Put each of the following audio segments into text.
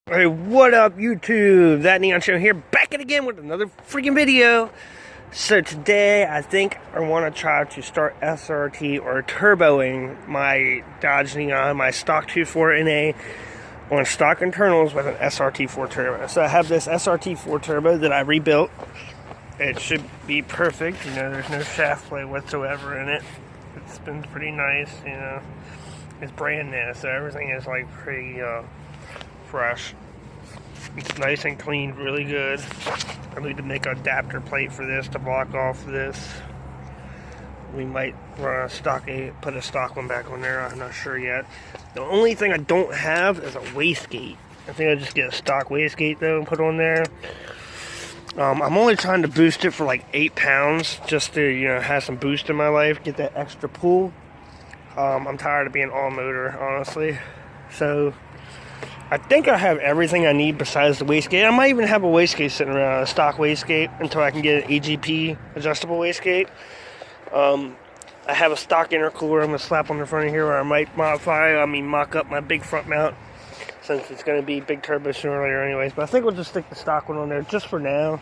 Hey, what up YouTube? That Neon Show here, back at again with another freaking video. So today I think I want to try to start SRT or turboing my Dodge Neon, my stock 2.4 NA on stock internals with an SRT4 turbo. So I have this SRT4 turbo that I rebuilt. It should be perfect, you know, there's no shaft play whatsoever in it. It spins pretty nice, you know. It's brand new, so everything is like pretty fresh. It's nice and clean, really good. I need to make an adapter plate for this to block off this. We might run a stock, put a stock one back on there. I'm not sure yet. The only thing I don't have is a wastegate. I think I'll just get a stock wastegate though and put on there. I'm only trying to boost it for like 8 pounds, just to, you know, have some boost in my life, get that extra pull. I'm tired of being all motor, honestly. So I think I have everything I need besides the wastegate. I might even have a wastegate sitting around, a stock wastegate, until I can get an AGP adjustable wastegate. I have a stock intercooler I'm going to slap on the front of here, where I might mock up my big front mount, since it's going to be big turbo sooner or later anyways. But I think we'll just stick the stock one on there just for now,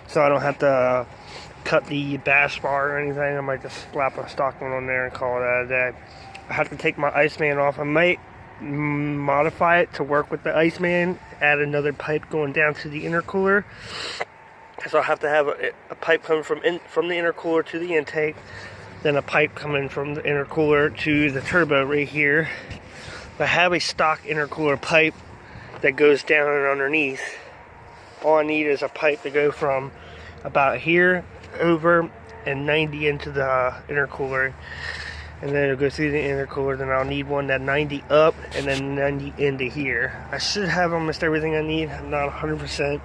so I don't have to cut the bash bar or anything. I might just slap a stock one on there and call it a day. I have to take my Iceman off. I might modify it to work with the Iceman, add another pipe going down to the intercooler. So I'll have to have a pipe coming from the intercooler to the intake, then a pipe coming from the intercooler to the turbo right here. I have a stock intercooler pipe that goes down and underneath. All I need is a pipe to go from about here over and 90 into the intercooler, and then it'll go through the intercooler. Then I'll need one that 90 up and then 90 into here. I should have almost everything I need. I'm not 100%.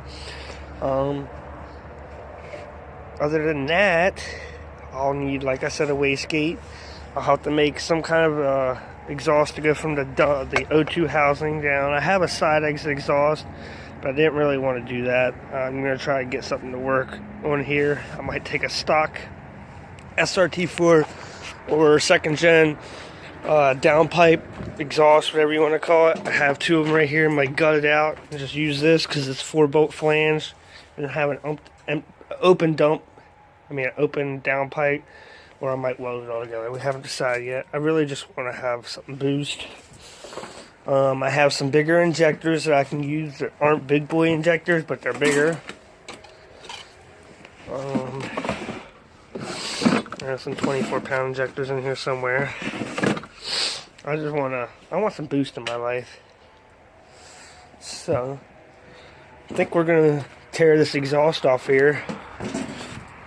Other than that, I'll need, like I said, a wastegate. I'll have to make some kind of exhaust to go from the O2 housing down. I have a side exit exhaust, but I didn't really want to do that. I'm going to try to get something to work on here. I might take a stock SRT4 or second gen downpipe exhaust, whatever you want to call it. I have 2 of them right here. I might gut it out and just use this because it's 4-bolt flange, and have an open downpipe, or I might weld it all together. We haven't decided yet. I really just want to have something boost. I have some bigger injectors that I can use that aren't big boy injectors, but they're bigger. There's some 24-pound injectors in here somewhere. I want some boost in my life. So I think we're gonna tear this exhaust off here,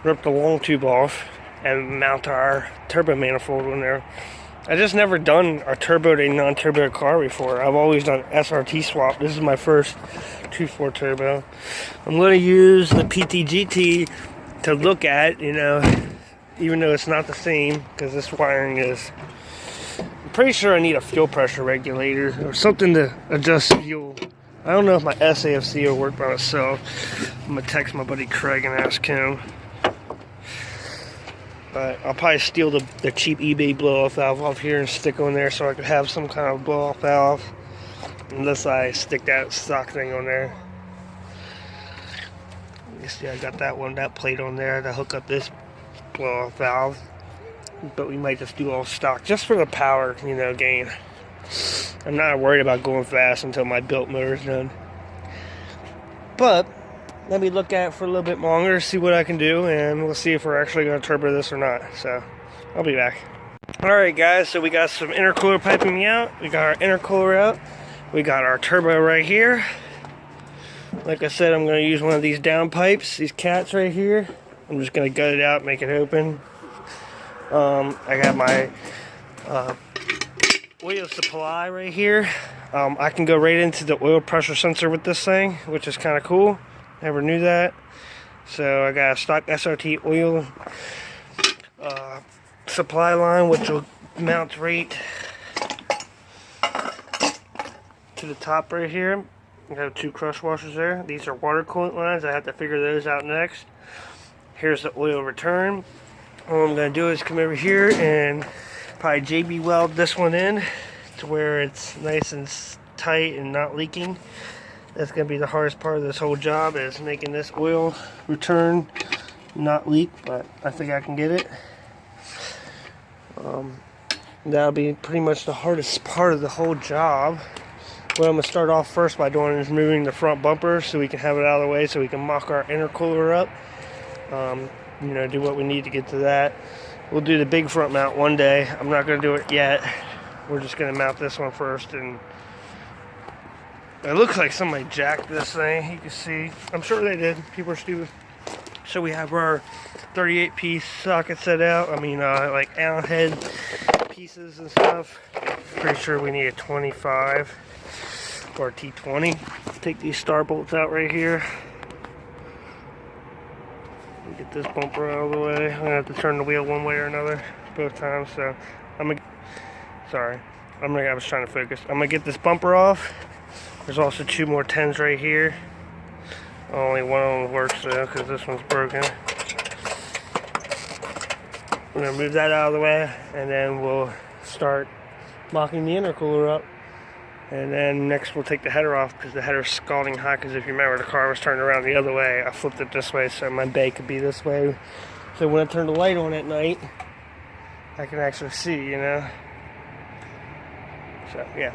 rip the long tube off, and mount our turbo manifold on there. I just never done a turbo to non-turbo car before. I've always done SRT swap. This is my first 2.4 turbo. I'm going to use the PT.2 to look at, you know, even though it's not the same, because this wiring is... I'm pretty sure I need a fuel pressure regulator or something to adjust fuel. I don't know if my SAFC will work by itself. I'm going to text my buddy Craig and ask him. But I'll probably steal the cheap eBay blow-off valve off here and stick on there so I could have some kind of blow-off valve, unless I stick that stock thing on there. You see, I got that plate on there to hook up this blow-off valve. But we might just do all stock just for the power, you know, gain. I'm not worried about going fast until my built motor's done. But let me look at it for a little bit longer, see what I can do, and we'll see if we're actually going to turbo this or not. So, I'll be back. Alright guys, so we got some intercooler piping out. We got our intercooler out. We got our turbo right here. Like I said, I'm going to use one of these down pipes, these cats right here. I'm just going to gut it out, make it open. I got my oil supply right here. I can go right into the oil pressure sensor with this thing, which is kind of cool. Never knew that. So I got a stock SRT oil supply line, which will mount right to the top right here. I have 2 crush washers there. These are water coolant lines. I have to figure those out next. Here's the oil return. All I'm going to do is come over here and probably JB weld this one in to where it's nice and tight and not leaking. That's going to be the hardest part of this whole job, is making this oil return, not leak, but I think I can get it. That'll be pretty much the hardest part of the whole job. What I'm going to start off first by doing is moving the front bumper so we can have it out of the way so we can mock our intercooler up. You know, do what we need to get to that. We'll do the big front mount one day. I'm not going to do it yet. We're just going to mount this one first. And it looks like somebody jacked this thing. You can see. I'm sure they did. People are stupid. So we have our 38 piece socket set out. I mean, like Allen head pieces and stuff. Pretty sure we need a 25 or a T20. Take these star bolts out right here. Get this bumper out of the way. I'm gonna have to turn the wheel one way or another both times. So I was trying to focus. I'm gonna get this bumper off. There's also two more 10s right here. Only one of them works though, because this one's broken. We're gonna move that out of the way, and then we'll start mocking the intercooler up. And then next we'll take the header off, because the header's scalding hot, because if you remember, the car was turned around the other way. I flipped it this way so my bay could be this way. So when I turn the light on at night, I can actually see, you know. So yeah,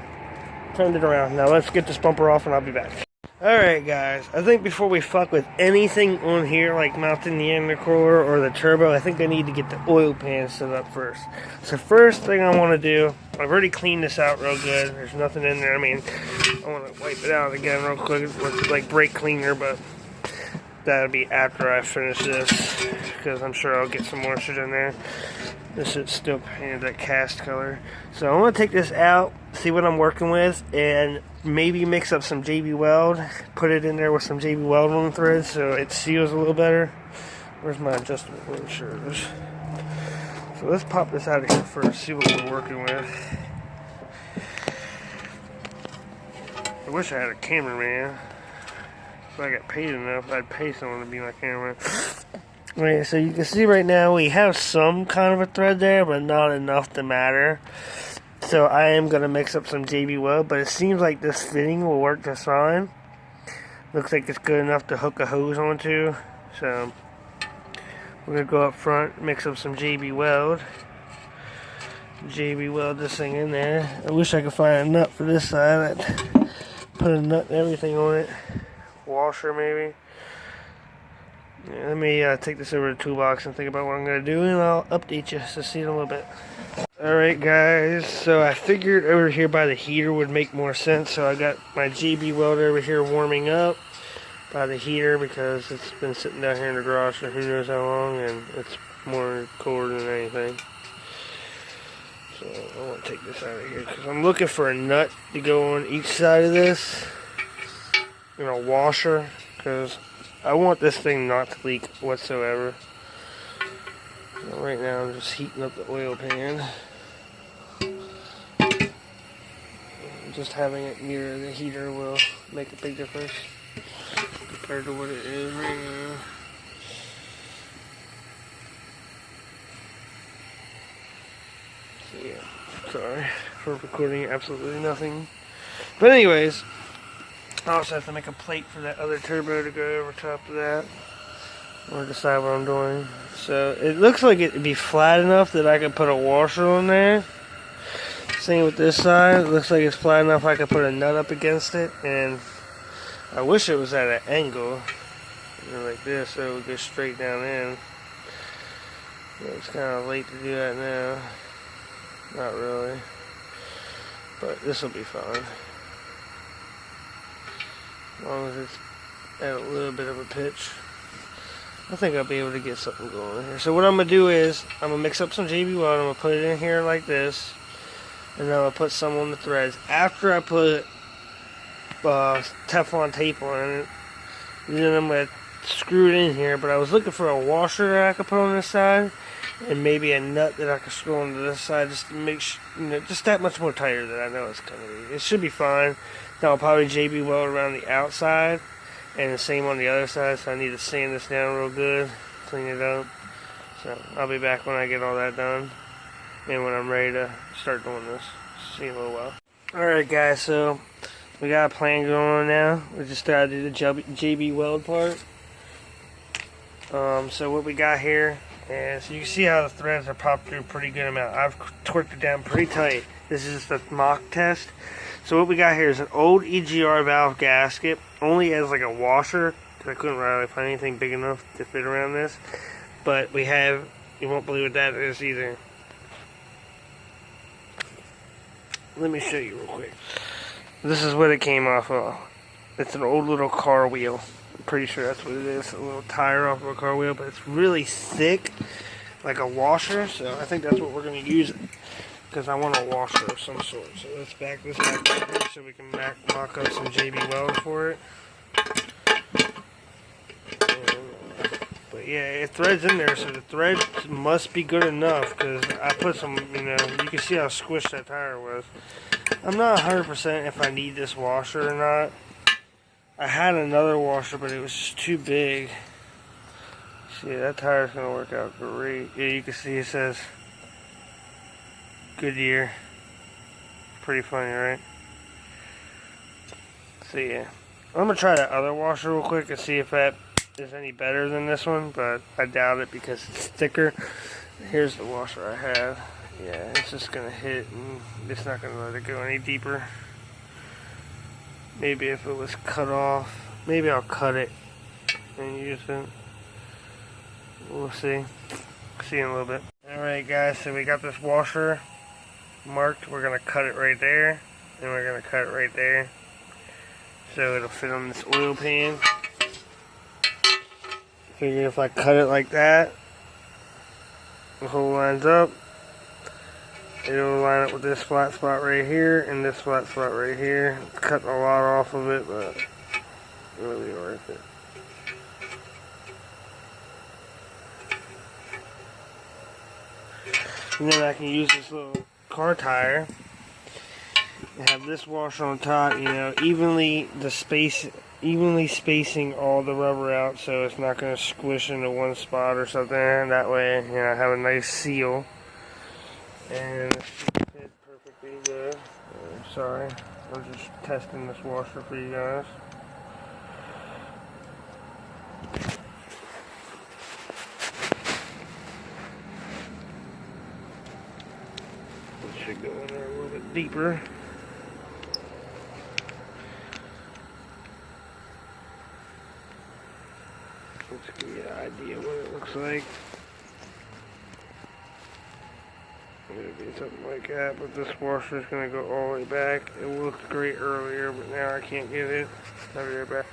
turned it around. Now let's get this bumper off and I'll be back. Alright guys, I think before we fuck with anything on here, like mounting the intercooler or the turbo, I think I need to get the oil pan set up first. So first thing I want to do, I've already cleaned this out real good. There's nothing in there. I mean, I want to wipe it out again real quick with like brake cleaner, but that'll be after I finish this, because I'm sure I'll get some more shit in there. This is still painted that cast color. So I want to take this out, see what I'm working with, and maybe mix up some JB Weld, put it in there with some JB Welding threads so it seals a little better. Where's my adjustable insurance? So let's pop this out of here first, see what we're working with. I wish I had a cameraman. If I got paid enough, I'd pay someone to be my cameraman. Okay, so you can see right now we have some kind of a thread there, but not enough to matter. So I am going to mix up some JB Weld, but it seems like this fitting will work just fine. Looks like it's good enough to hook a hose onto. So we're going to go up front, mix up some JB Weld. JB Weld this thing in there. I wish I could find a nut for this side. I'd put a nut and everything on it. Washer maybe. Yeah, let me take this over to the toolbox and think about what I'm going to do, and I'll update you, so see you in a little bit. Alright guys, so I figured over here by the heater would make more sense, so I got my JB welder over here warming up by the heater, because it's been sitting down here in the garage for who knows how long, and it's more colder than anything. So I want to take this out of here, because I'm looking for a nut to go on each side of this, and a washer, because I want this thing not to leak whatsoever. So right now I'm just heating up the oil pan. Just having it near the heater will make a big difference compared to what it is right now. So yeah, sorry for recording absolutely nothing. But anyways, I also have to make a plate for that other turbo to go over top of that. Or decide what I'm doing. So it looks like it'd be flat enough that I could put a washer on there. Same with this side. It looks like it's flat enough I could put a nut up against it. And I wish it was at an angle, you know, like this, so it would go straight down in. But it's kind of late to do that now. Not really. But this will be fine. As long as it's at a little bit of a pitch, I think I'll be able to get something going here. So what I'm going to do is, I'm going to mix up some JB Weld, I'm going to put it in here like this, and then I'm going to put some on the threads. After I put Teflon tape on it, then I'm going to screw it in here, but I was looking for a washer that I could put on this side, and maybe a nut that I could screw onto this side, just to make just that much more tighter than I know it's going to be. It should be fine. Now I'll probably JB Weld around the outside, and the same on the other side, so I need to sand this down real good, clean it up. So I'll be back when I get all that done, and when I'm ready to start doing this. See you in a little while. Alright guys, so we got a plan going on now. We just started to do the JB Weld part. So what we got here is, you can see how the threads are popped through a pretty good amount. I've torqued it down pretty tight. This is just a mock test. So what we got here is an old EGR valve gasket, only as like a washer, because I couldn't really find anything big enough to fit around this. But we have, you won't believe what that is either. Let me show you real quick. This is what it came off of. It's an old little car wheel. I'm pretty sure that's what it is. A little tire off of a car wheel, but it's really thick, like a washer. So I think that's what we're going to use it, because I want a washer of some sort. So let's back this back over so we can mock up some JB Weld for it. But yeah, it threads in there, so the thread must be good enough, because I put some, you can see how squished that tire was. I'm not 100% if I need this washer or not. I had another washer, but it was just too big. See, that tire's going to work out great. Yeah, you can see it says Goodyear. Pretty funny, right? So yeah, I'm going to try that other washer real quick and see if that is any better than this one, but I doubt it because it's thicker. Here's the washer I have. Yeah, it's just gonna hit and it's not gonna let it go any deeper. Maybe if it was cut off, maybe I'll cut it and use it. We'll see. See in a little bit. Alright guys, so we got this washer marked. We're gonna cut it right there, and we're gonna cut it right there, so it'll fit on this oil pan. Figure if I cut it like that, the hole lines up, it'll line up with this flat spot right here and this flat spot right here. It's cutting a lot off of it, but really worth it. And then I can use this little car tire and have this washer on top, evenly spacing all the rubber out, so it's not going to squish into one spot or something. That way, I have a nice seal, and it should fit perfectly good. Sorry, I'm just testing this washer for you guys. It should go in there a little bit deeper. Let's give you an idea what it looks like. It'll be something like that, but this washer is going to go all the way back. It looked great earlier, but now I can't get it. I'll be right back.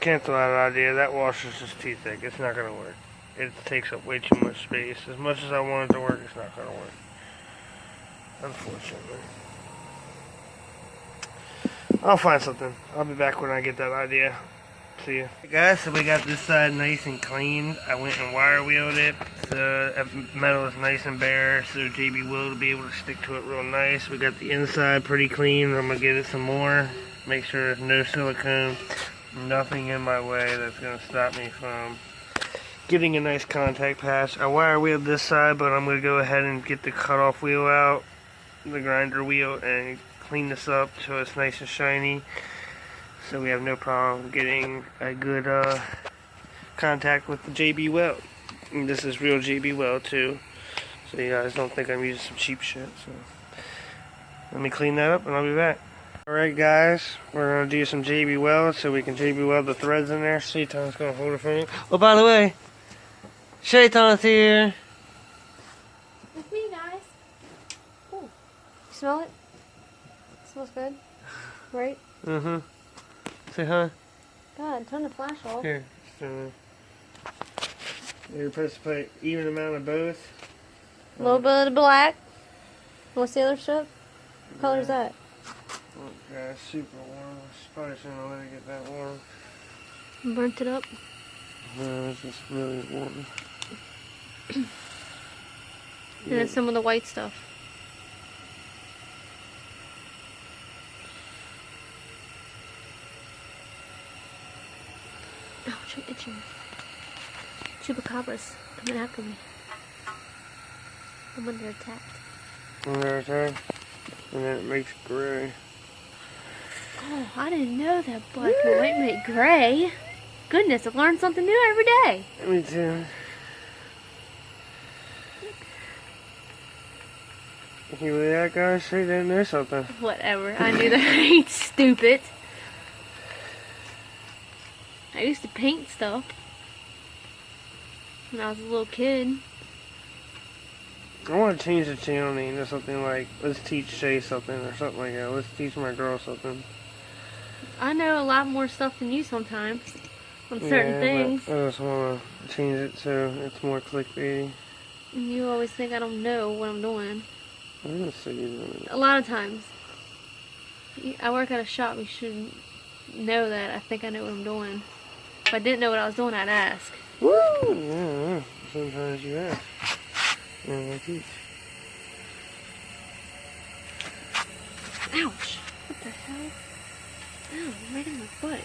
Cancel that idea. That washer's just too thick. It's not going to work. It takes up way too much space. As much as I want it to work, it's not going to work. Unfortunately. I'll find something. I'll be back when I get that idea. See ya. Hey guys, so we got this side nice and clean. I went and wire wheeled it, so metal is nice and bare, so JB Weld will be able to stick to it real nice. We got the inside pretty clean. I'm gonna give it some more. Make sure there's no silicone, nothing in my way that's gonna stop me from getting a nice contact patch. I wire wheeled this side, but I'm gonna go ahead and get the cutoff wheel out, the grinder wheel, and clean this up so it's nice and shiny. So we have no problem getting a good contact with the JB Weld. And this is real JB Weld too, so you guys don't think I'm using some cheap shit. So let me clean that up and I'll be back. Alright guys, we're going to do some JB Weld so we can JB Weld the threads in there. Shaitan's going to hold it for me. Oh, by the way, Shaitan's here. It's me, guys. Ooh. You smell it? It smells good, right? Mm-hmm. Say hi. God, turn the flash off. Here. You're supposed to put even amount of both. A little bit of black. What's the other stuff? What color is that? Look, guys, super warm. Probably shouldn't let it get that warm. Burnt it up. No, it's just really warm. And then some of the white stuff. Oh, you're itching. Chupacabras coming after me. I'm under attack. Under attack? And then it makes gray. Oh, I didn't know that black and white made gray. Goodness, I learn something new every day. Me too. You with that guy? She didn't know something. Whatever. I knew that. I ain't stupid. I used to paint stuff when I was a little kid. I want to change the channel name to something like, let's teach Shay something or something like that. Let's teach my girl something. I know a lot more stuff than you sometimes on certain things. But I just want to change it so it's more clickbaity. And you always think I don't know what I'm doing. I'm going to say you doing it. A lot of times. I work at a shop. You should know that I think I know what I'm doing. If I didn't know what I was doing, I'd ask. Woo! Yeah, sometimes you ask. And I teach. Ouch! What the hell? Ow, right in my butt.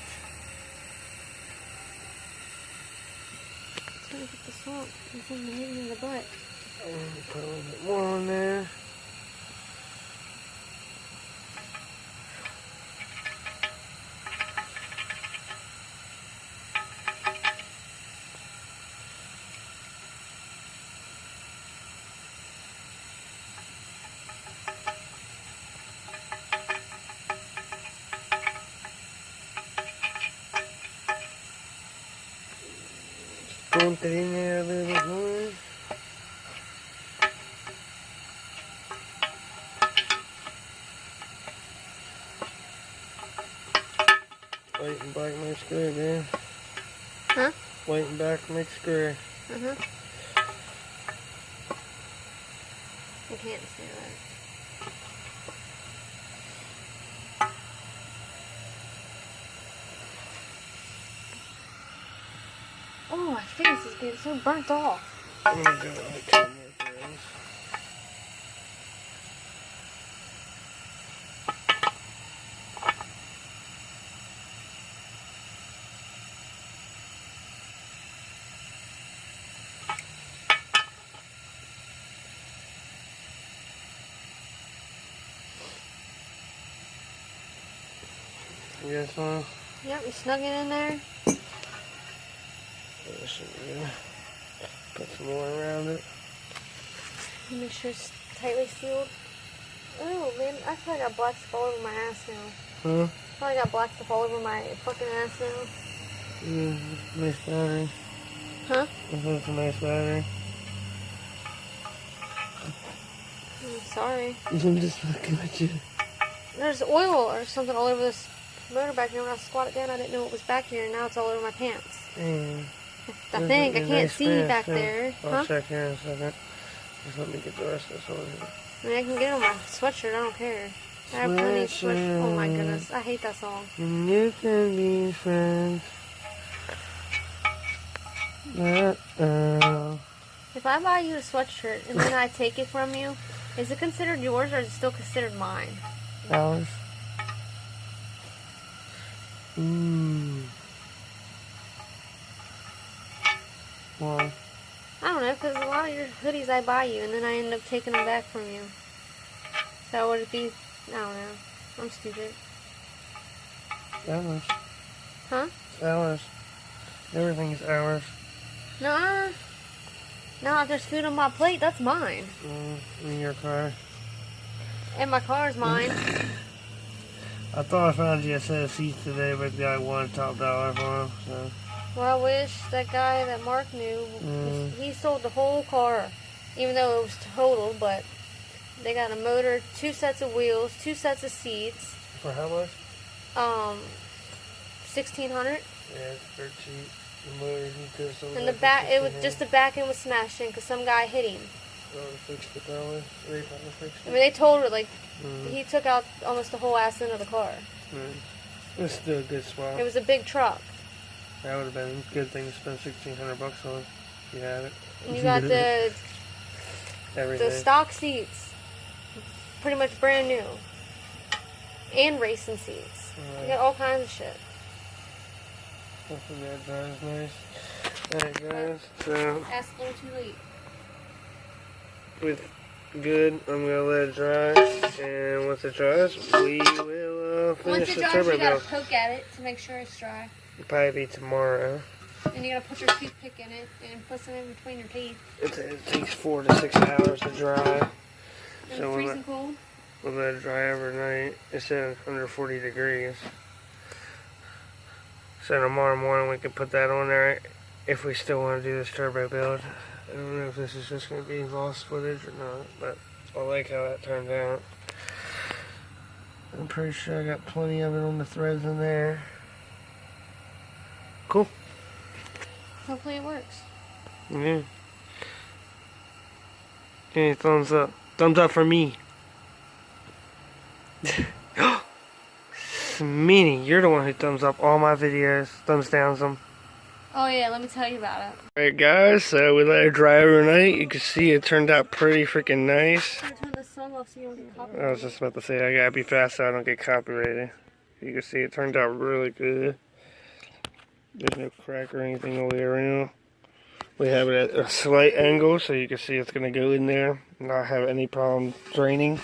I'm trying to get the salt. It's hitting me in the butt. I'm going to put a little bit more on there. Pump it in there a little bit more. White and black makes gray, man. Huh? White and black makes gray. Uh-huh. I can't say that. Oh, my face is getting so burnt off. I'm gonna do it like 2 more throws. You guys want? Yep, you snug it in there. That should be good. Put some more around it. Make sure it's tightly sealed. Oh, man, I feel like I got black stuff all over my ass now. Huh? I feel like I got black stuff all over my fucking ass now. Yeah, nice battery. Huh? That's a nice battery. I'm sorry. I'm just fucking with you. There's oil or something all over this motor back here. When I squatted down, I didn't know it was back here, and now it's all over my pants. I think. I can't see back there. I'll check here in a second. Just let me get the rest of this over here. I mean, I can get it on my sweatshirt. I don't care. I have plenty of sweatshirt. Oh my goodness. I hate that song. And you can be friends. If I buy you a sweatshirt and then I take it from you, is it considered yours or is it still considered mine? Ours. Why? I don't know, because a lot of your hoodies I buy you and then I end up taking them back from you. So would it be, I don't know. I'm stupid. Ours. Huh? Ours. Everything's ours. Nuh-uh. No, if there's food on my plate, that's mine. In your car. And my car's mine. I thought I found you a set of seats today, but the guy wanted top dollar for them, so. Well, I wish that guy that Mark knew, he sold the whole car, even though it was totaled, but they got a motor, 2 sets of wheels, 2 sets of seats. For how much? $1,600. Yeah, it's dirt cheap. The motor, you could have sold And it the for back, it was $1,600. just the back end was smashed in because some guy hit him. So they fixed it probably. They probably fixed I it. mean, they told her, like, he took out almost the whole ass end of the car. It's still a good swap. It was a big truck. That would have been a good thing to spend $1,600 on if you had it. And you got the Everything. stock seats, pretty much brand new, and racing seats. You got all kinds of shit. Hopefully that drives nice. Alright guys, so Ask them too late. with good. I'm gonna let it dry, and once it dries, we will finish the turbo you gotta build. poke at it to make sure it's dry. It'll probably be tomorrow. And you gotta put your toothpick in it and put some in between your teeth. It takes 4 to 6 hours to dry. And So freezing cold. we'll let it dry overnight. It's at under 40 degrees. So tomorrow morning we can put that on there if we still want to do this turbo build. I don't know if this is just going to be lost footage or not, but I like how that turned out. I'm pretty sure I got plenty of it on the threads in there. Cool. Hopefully it works. Yeah. Hey, thumbs up. Thumbs up for me. Meanie, you're the one who thumbs up all my videos. Thumbs downs them. Oh yeah, let me tell you about it. Alright guys, so we let it dry overnight. You can see it turned out pretty freaking nice. I'm gonna turn the sun off so you don't get copyrighted. I was just about to say, I gotta be fast so I don't get copyrighted. You can see it turned out really good. There's no crack or anything all the way around. We have it at a slight angle so you can see it's gonna go in there and not have any problem draining.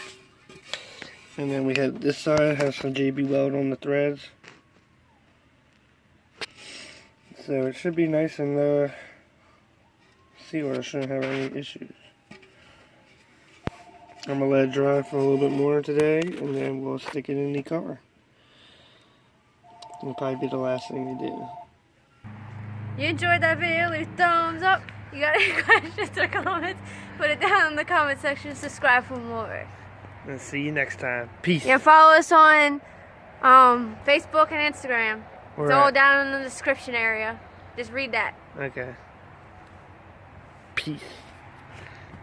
And then we had this side has some JB Weld on the threads. So it should be nice and sealed. I shouldn't have any issues. I'm gonna let it dry for a little bit more today, and then we'll stick it in the car. It'll probably be the last thing we do. You enjoyed that video, leave a thumbs up. You got any questions or comments, put it down in the comment section. Subscribe for more. And see you next time. Peace. Yeah, follow us on Facebook and Instagram. Where It's all at? down in the description area. Just read that. Okay. Peace.